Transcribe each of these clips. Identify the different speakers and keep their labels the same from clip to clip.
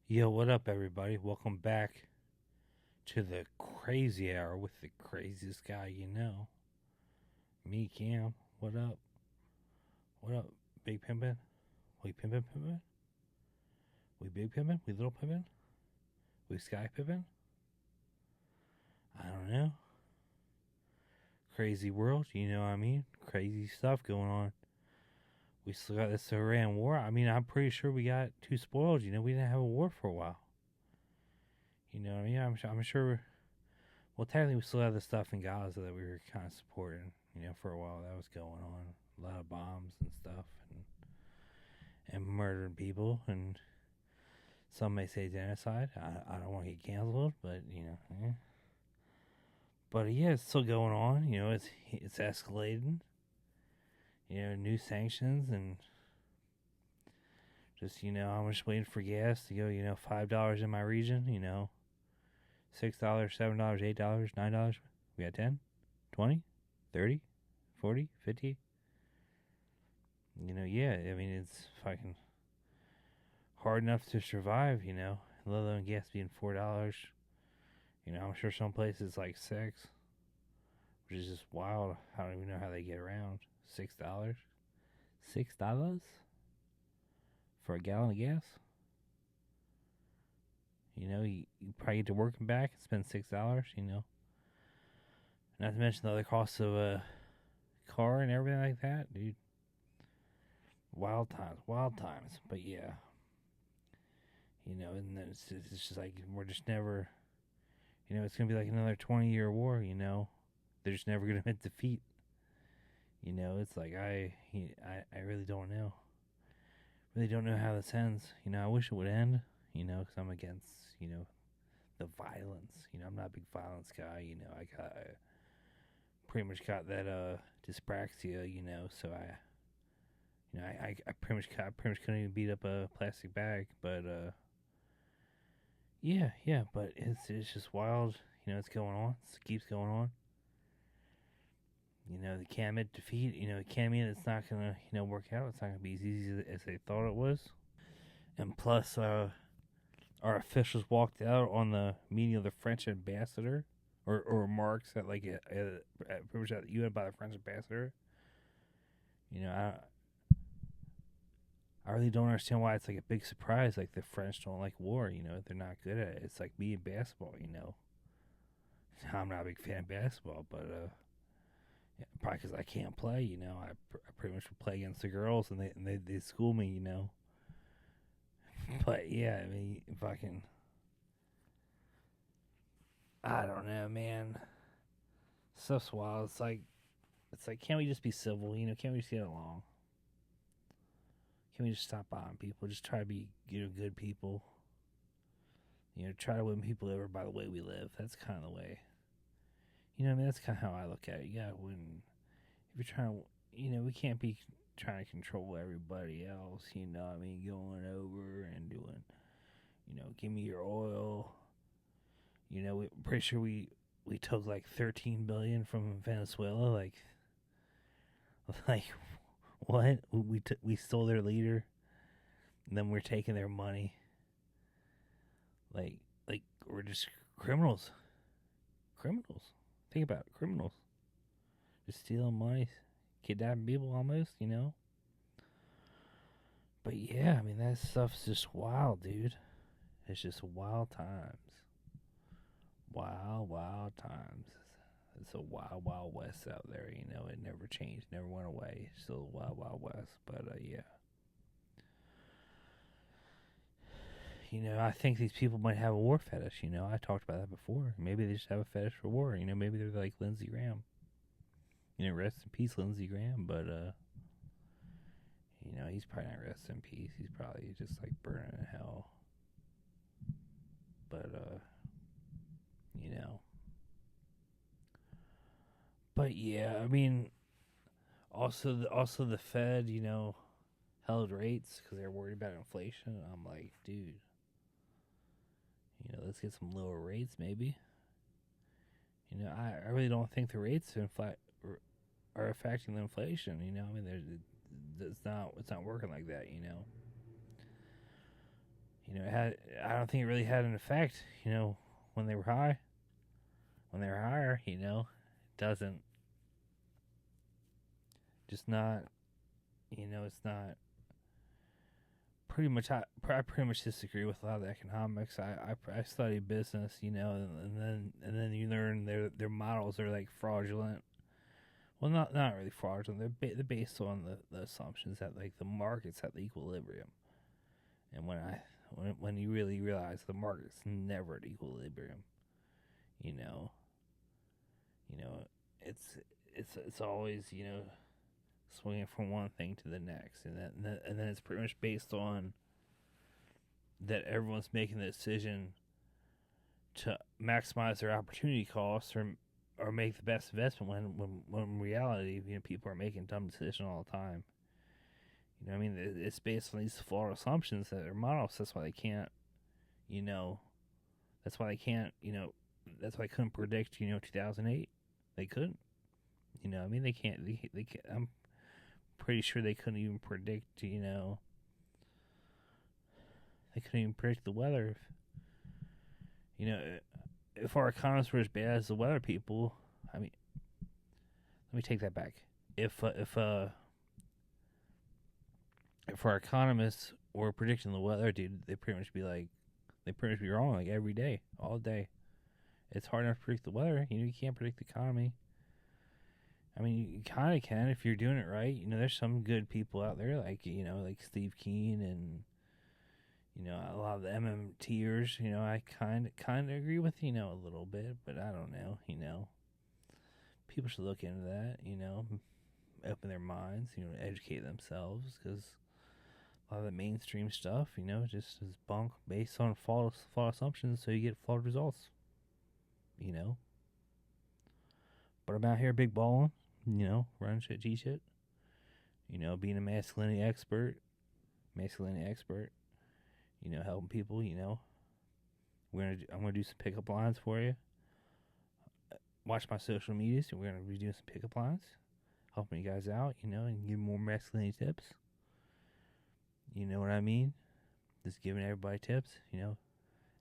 Speaker 1: Yo, what up, everybody? Welcome back to the crazy hour with the craziest guy you know. Me, Cam. What up? What up, Big Pimpin'? We pimpin'? We big pimpin'? We little pimpin'? We sky pimpin'? I don't know. Crazy world, you know what I mean? Crazy stuff going on. We still got this Iran war. I mean, I'm pretty sure we got too spoiled. You know, we didn't have a war for a while. You know what I mean? I'm sure. Well, technically, we still have the stuff in Gaza that we were kind of supporting. You know, for a while that was going on. A lot of bombs and stuff, and murdering people, and some may say genocide. I don't want to get canceled, but you know, but yeah, it's still going on. You know, it's escalating. You know, new sanctions and just I'm just waiting for gas to go. $5 in my region. $6, $7, $8, $9. We got 10, 20, 30, 40, 50. Yeah. I mean, it's fucking hard enough to survive. Let alone gas being $4. I'm sure some places like 6, which is just wild. I don't even know how they get around $6. $6 for a gallon of gas. You probably get to work and back and spend $6. Not to mention the other costs of a car and everything like that, dude. Wild times, wild times. But yeah, and then it's just like we're just never. It's gonna be like another 20-year war. They're just never gonna hit defeat. It's like I really don't know. Really don't know how this ends. I wish it would end. Because I'm against the violence. I'm not a big violence guy. I pretty much got that dyspraxia. So I pretty much couldn't even beat up a plastic bag. But yeah. But it's just wild. It's going on. It keeps going on. They can't admit defeat. It can't mean it's not gonna work out. It's not gonna be as easy as they thought it was. And plus, our officials walked out on the meeting of the French ambassador, or remarks at pretty much at the UN by the French ambassador. You know, I really don't understand why it's like a big surprise. Like the French don't like war. They're not good at it. It's like me in basketball. I'm not a big fan of basketball, but yeah, probably because I can't play. I pretty much play against the girls, and they school me. But yeah, I mean, fucking, I don't know, man. Stuff's wild. It's like, can't we just be civil? Can't we just get along? Can we just stop bombing people? Just try to be good people. Try to win people over by the way we live. That's kind of the way. I mean, that's kind of how I look at it. You gotta win. If you're trying to, we can't be trying to control everybody else. I mean, going over and doing, give me your oil. We're pretty sure we took like 13 billion from Venezuela. Like what? We stole their leader, and then we're taking their money. Like we're just criminals. Criminals. Think about it, criminals. Just stealing money, kidnapping people almost. But yeah, I mean that stuff's just wild, dude. It's just wild times. Wild, wild times. It's a wild, wild west out there. It never changed, never went away. Still wild, wild west. But yeah. I think these people might have a war fetish. I talked about that before. Maybe they just have a fetish for war. Maybe they're like Lindsey Graham. Rest in peace, Lindsey Graham. But he's probably not rest in peace. He's probably just like burning in hell. But you know. But yeah, I mean, also the Fed, held rates because they're worried about inflation. I'm like, dude, let's get some lower rates, maybe. I really don't think the rates are affecting the inflation. I mean, it's not working like that. I don't think it really had an effect, when they were high. When they were higher, it doesn't, just not, it's not, pretty much, I pretty much disagree with a lot of the economics. I study business, and then you learn their models are like fraudulent. Well, not really fraudulent. They're based on the assumptions that like the market's at the equilibrium, and when you really realize the market's never at equilibrium, you know, you know, it's always swinging from one thing to the next, and then it's pretty much based on that everyone's making the decision to maximize their opportunity costs or make the best investment when in reality, people are making dumb decisions all the time. It's based on these flawed assumptions that are models. That's why they can't, that's why they can't, that's why I couldn't predict, 2008. They couldn't. They can't, they can't, I'm pretty sure they couldn't even predict, they couldn't even predict the weather. If our economists were as bad as the weather people, let me take that back. If our economists were predicting the weather, dude, they pretty much be wrong like every day, all day. It's hard enough to predict the weather. You can't predict the economy. You kind of can if you're doing it right. There's some good people out there like Steve Keen and a lot of the MMTers. I kind of agree with a little bit, but I don't know. People should look into that. Open their minds. Educate themselves, because a lot of the mainstream stuff, just is bunk based on flawed assumptions, so you get flawed results. But I'm out here big balling, running shit, G shit. Being a masculinity expert, helping people, I'm gonna do some pickup lines for you. Watch my social medias, and we're gonna be doing some pickup lines, helping you guys out, and give more masculinity tips. You know what I mean? Just giving everybody tips,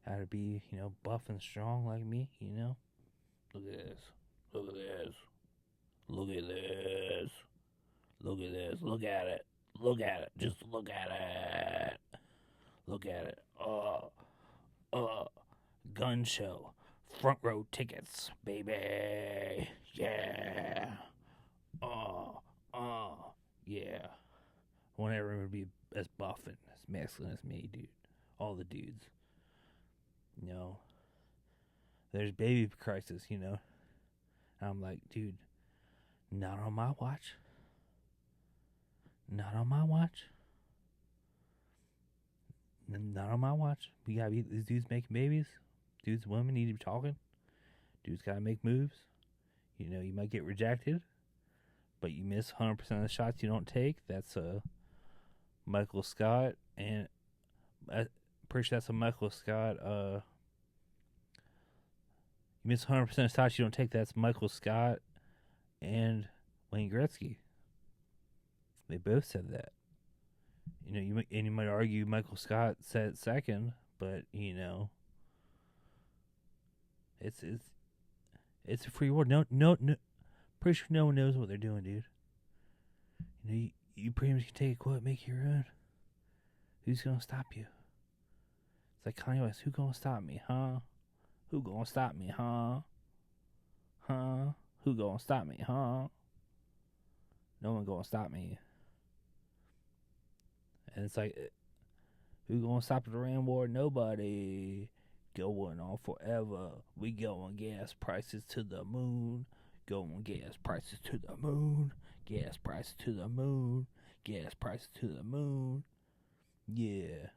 Speaker 1: how to be, buff and strong like me, Look at this. Look at this. Look at this. Look at this. Look at it. Look at it. Just look at it. Look at it. Gun show. Front row tickets, baby. Yeah. Yeah. I want everyone to be as buff and as masculine as me, dude. All the dudes. There's baby crisis, And I'm like, dude, not on my watch. Not on my watch. Not on my watch. We gotta be these dudes making babies. Dudes and women need to be talking. Dudes gotta make moves. You might get rejected, but you miss 100% of the shots you don't take. That's Michael Scott, and I'm pretty sure that's a Michael Scott. You miss 100% of shots you don't take. That's Michael Scott and Wayne Gretzky. They both said that. You might argue Michael Scott said it second, but it's a free world. No, pretty sure no one knows what they're doing, dude. You pretty much can take a quote, make your own. Who's gonna stop you? It's like Kanye West. Who gonna stop me, huh? Who gonna stop me, huh? Huh? Who gonna stop me, huh? No one gonna stop me. And it's like, who gonna stop the Iran war? Nobody. Going on forever. We going gas prices to the moon. Going gas prices to the moon. Gas prices to the moon. Gas prices to the moon. Yeah.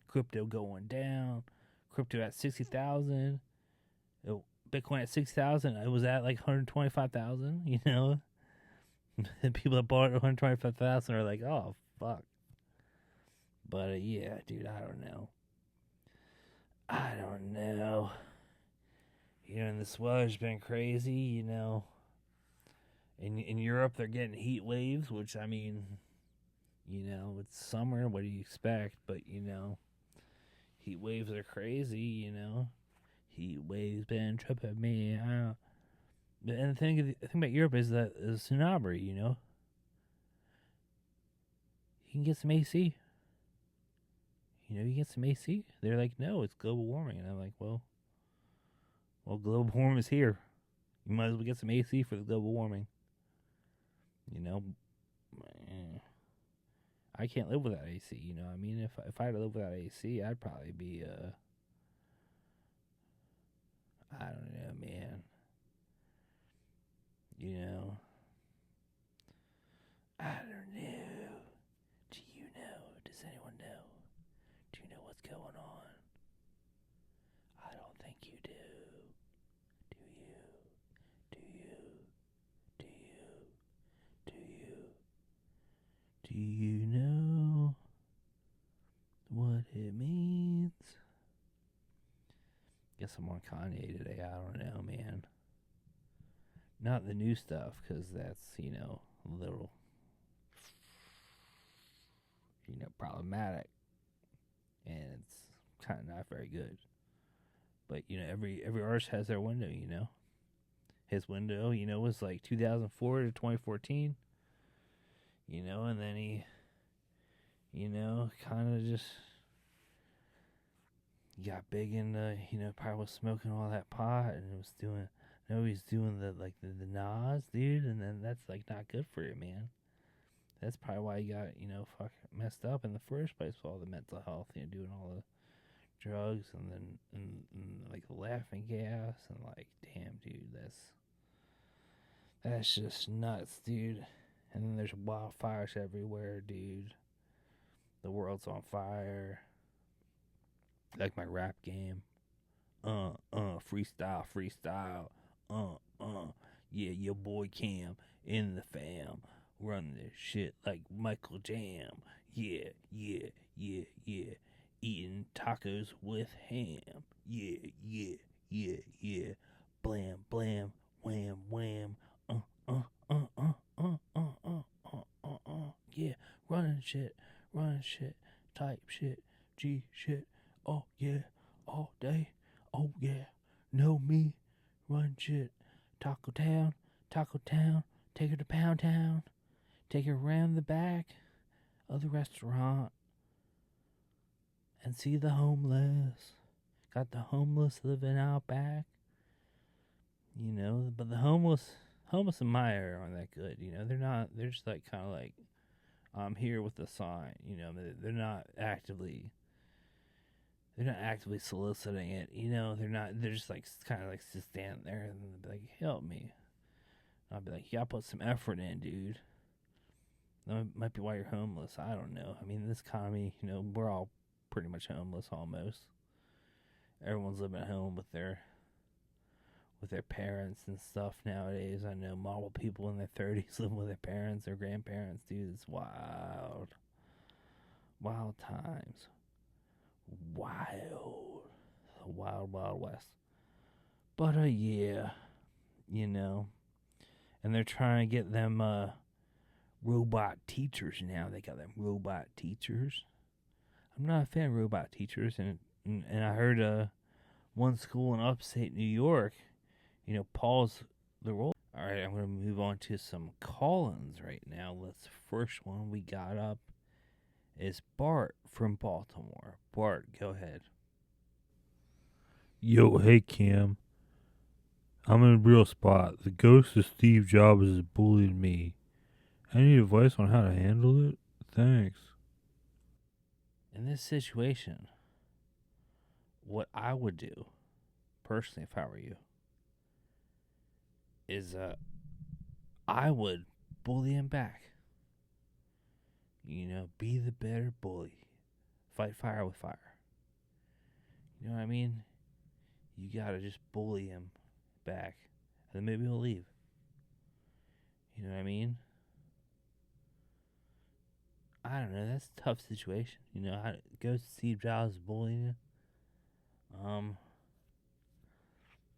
Speaker 1: Crypto going down. Crypto at 60,000. Bitcoin at 6,000. It was at like 125,000. And people that bought it at 125,000 are like, oh fuck. But yeah, dude, I don't know. And this weather's been crazy, In Europe, they're getting heat waves, which, it's summer. What do you expect? But, Heat waves are crazy, you know. Heat waves been tripping me out. And the thing about Europe is that it's Tsunami, you know. You can get some AC. You know, you get some AC. They're like, no, it's global warming. And I'm like, well, global warming is here. You might as well get some AC for the global warming. You know, I can't live without AC. You know, what I mean, if I had to live without AC, I'd probably be I don't know, man. You know, I don't know. Do you know? Does anyone know? Do you know what's going on? I don't think you do. Do you? Do you? Do you? Do you? Do you know what it means? Guess I'm on Kanye today. I don't know, man. Not the new stuff, because that's, you know, a little, you know, problematic. And it's kind of not very good. But, you know, every artist has their window, you know. His window, you know, was like 2004 to 2014. You know, and then he, you know, kind of just got big into, you know, probably was smoking all that pot and was doing, he's doing the Nas, dude, and then that's like not good for you, man. That's probably why he got, you know, messed up in the first place with all the mental health, you know, doing all the drugs and then and like laughing gas and like, damn, dude, that's just nuts, dude. And then there's wildfires everywhere, dude. The world's on fire. Like my rap game. Freestyle. Yeah, your boy Cam in the fam. Run this shit like Michael Jam. Yeah. Eating tacos with ham. Yeah. Blam, blam, wham, wham. Yeah, running shit, type shit, G shit. Oh yeah, all day. Oh yeah, know me, run shit. Taco Town, take her to Pound Town, take her around the back of the restaurant and see the homeless. Got the homeless living out back. You know, but the homeless in my area aren't that good. You know, they're just like kind of like, I'm here with the sign. You know, they're not actively soliciting it. You know, they're just like kind of like just stand there and be like, help me. I'll be like, yeah, put some effort in, dude. That might be why you're homeless. I don't know. I mean, this economy, you know, we're all pretty much homeless almost. Everyone's living at home with their parents and stuff nowadays. I know model people in their 30s living with their parents or grandparents, dude. It's wild. Wild times. Wild. The wild, wild west. But, yeah. You know. And they're trying to get them, robot teachers now. They got them robot teachers. I'm not a fan of robot teachers. And I heard, one school in upstate New York, you know, pause the roll. All right, I'm going to move on to some call-ins right now. First one we got up is Bart from Baltimore. Bart, go ahead.
Speaker 2: Yo, hey Cam. I'm in a real spot. The ghost of Steve Jobs is bullying me. Any advice on how to handle it? Thanks.
Speaker 1: In this situation, what I would do, personally, if I were you, is I would bully him back. You know, be the better bully. Fight fire with fire. You know what I mean? You gotta just bully him back. And then maybe he'll leave. You know what I mean? I don't know. That's a tough situation. You know, how goes to Steve Jobs bullying you.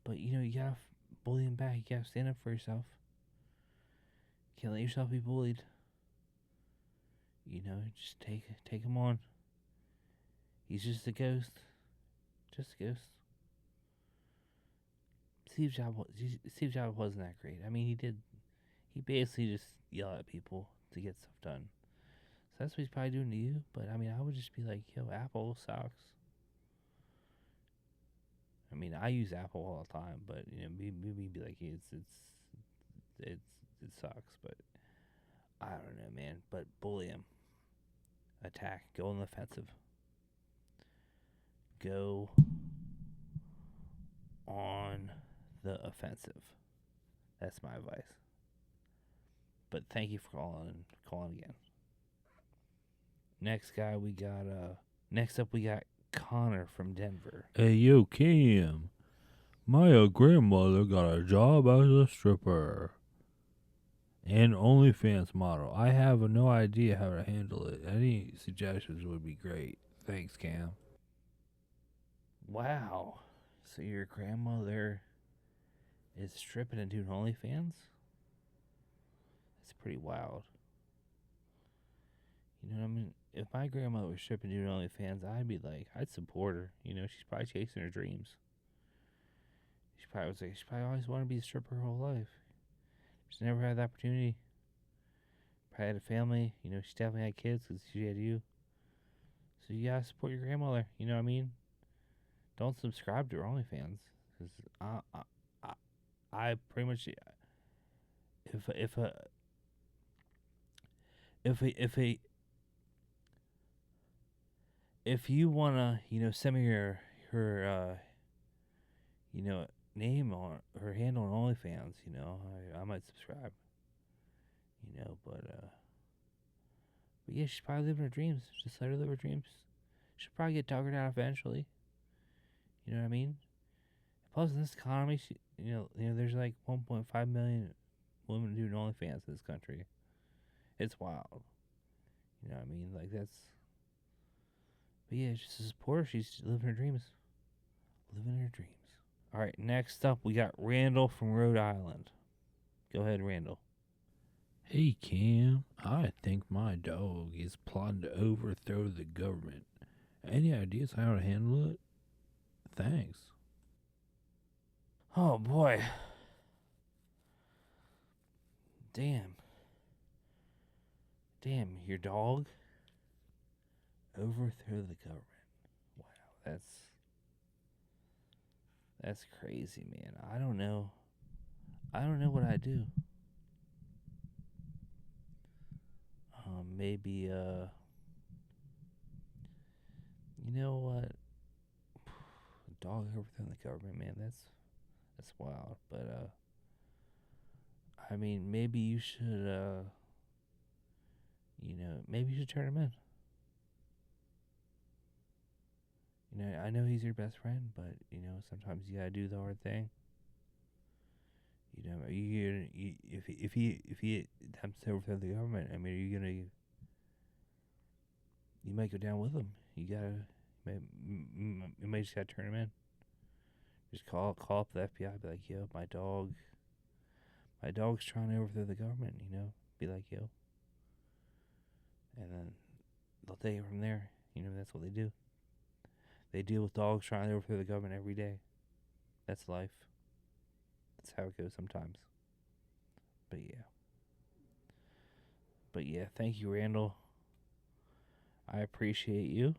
Speaker 1: But you know, you gotta bully him back. You gotta stand up for yourself. Can't let yourself be bullied. You know, just take him on. He's just a ghost. Just a ghost. Steve Jobs wasn't that great. I mean, he basically just yelled at people to get stuff done. So that's what he's probably doing to you. But I mean, I would just be like, yo, Apple sucks. I mean, I use Apple all the time, but maybe be like, it's it sucks. But I don't know, man. But bully him, attack, go on the offensive, go on the offensive. That's my advice. But thank you for calling again. Next guy we got next up we got Connor from Denver.
Speaker 2: Hey, yo, Cam. My grandmother got a job as a stripper and OnlyFans model. I have no idea how to handle it. Any suggestions would be great. Thanks, Cam.
Speaker 1: Wow. So your grandmother is stripping and doing OnlyFans? That's pretty wild. You know what I mean? If my grandmother was stripping and doing OnlyFans, I'd support her. You know, she's probably chasing her dreams. She probably always wanted to be a stripper her whole life. She's never had the opportunity. Probably had a family. You know, she definitely had kids because she had you. So you gotta support your grandmother. You know what I mean? Don't subscribe to her OnlyFans because I pretty much if a if a if a if a if you wanna send me her name on her handle on OnlyFans, I might subscribe. But yeah, she's probably living her dreams. Just let her live her dreams. She'll probably get duggered out eventually. You know what I mean? Plus, in this economy, there's like 1.5 million women doing OnlyFans in this country. It's wild. You know what I mean? Like that's. But yeah, just a supporter. She's living her dreams. Living her dreams. All right, next up we got Randall from Rhode Island. Go ahead, Randall.
Speaker 2: Hey, Cam. I think my dog is plotting to overthrow the government. Any ideas how to handle it? Thanks.
Speaker 1: Oh boy. Damn, your dog overthrew the government. Wow, that's crazy, man. I don't know what I'd do. Maybe you know what? Dog overthrowing the government, man. That's wild. But I mean, maybe you should maybe you should turn him in. I know he's your best friend, but sometimes you gotta do the hard thing. If he attempts to overthrow the government, I mean, you might go down with him. You might just gotta turn him in. Just call up the FBI, be like, yo, my dog's trying to overthrow the government. Be like, yo, and then they'll take it from there. That's what they do. They deal with dogs trying to overthrow the government every day. That's life. That's how it goes sometimes. But yeah, thank you, Randall. I appreciate you.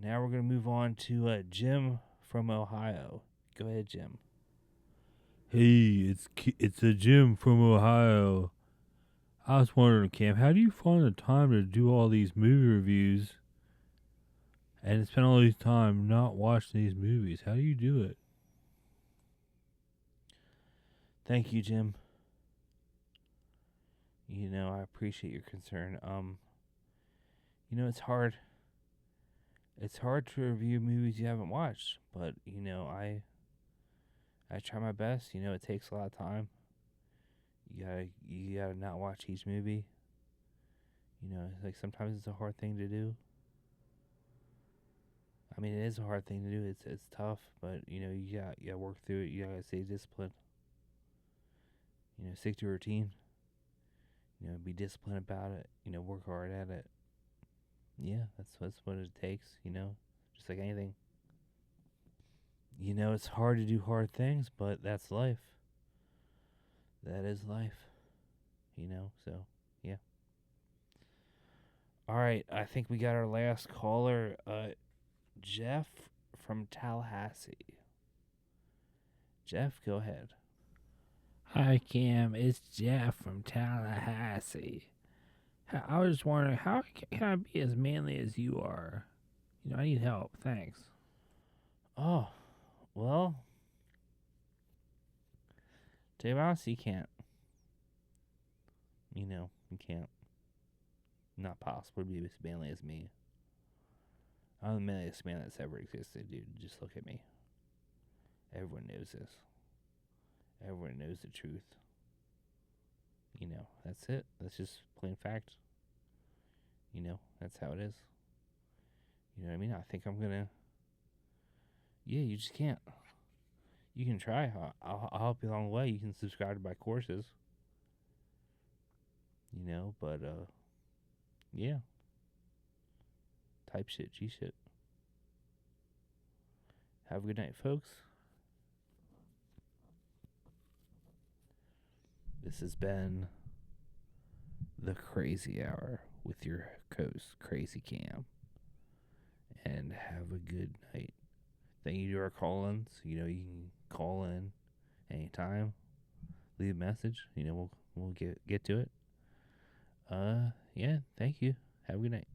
Speaker 1: Now we're gonna move on to Jim from Ohio. Go ahead, Jim.
Speaker 2: Hey, it's a Jim from Ohio. I was wondering, Cam, how do you find the time to do all these movie reviews and spend all this time not watching these movies? How do you do it?
Speaker 1: Thank you, Jim. I appreciate your concern. It's hard. It's hard to review movies you haven't watched, but I try my best. It takes a lot of time. You gotta not watch each movie. Like sometimes it's a hard thing to do. I mean, it is a hard thing to do. It's tough, but you gotta work through it. You gotta stay disciplined. Stick to a routine. Be disciplined about it. Work hard at it. Yeah, that's what it takes. Just like anything. You know, it's hard to do hard things, but that's life. That is life. You know, so yeah. All right, I think we got our last caller, Jeff from Tallahassee. Jeff, go ahead.
Speaker 2: Hi, Cam. It's Jeff from Tallahassee. I was just wondering, how can I be as manly as you are? You know, I need help. Thanks.
Speaker 1: Oh, well, to be honest, you can't. You know, you can't. Not possible to be as manly as me. I'm the manliest man that's ever existed, dude. Just look at me. Everyone knows this. Everyone knows the truth. You know, that's it. That's just plain fact. You know, that's how it is. You know what I mean? I think I'm gonna. Yeah, you just can't. You can try. I'll help you along the way. You can subscribe to my courses. You know, but yeah. Type shit, G shit. Have a good night, folks. This has been the Crazy Hour with your host, Crazy Cam. And have a good night. Thank you to our call-ins. You know, you can call in anytime. Leave a message. You know, we'll get to it. Yeah, thank you. Have a good night.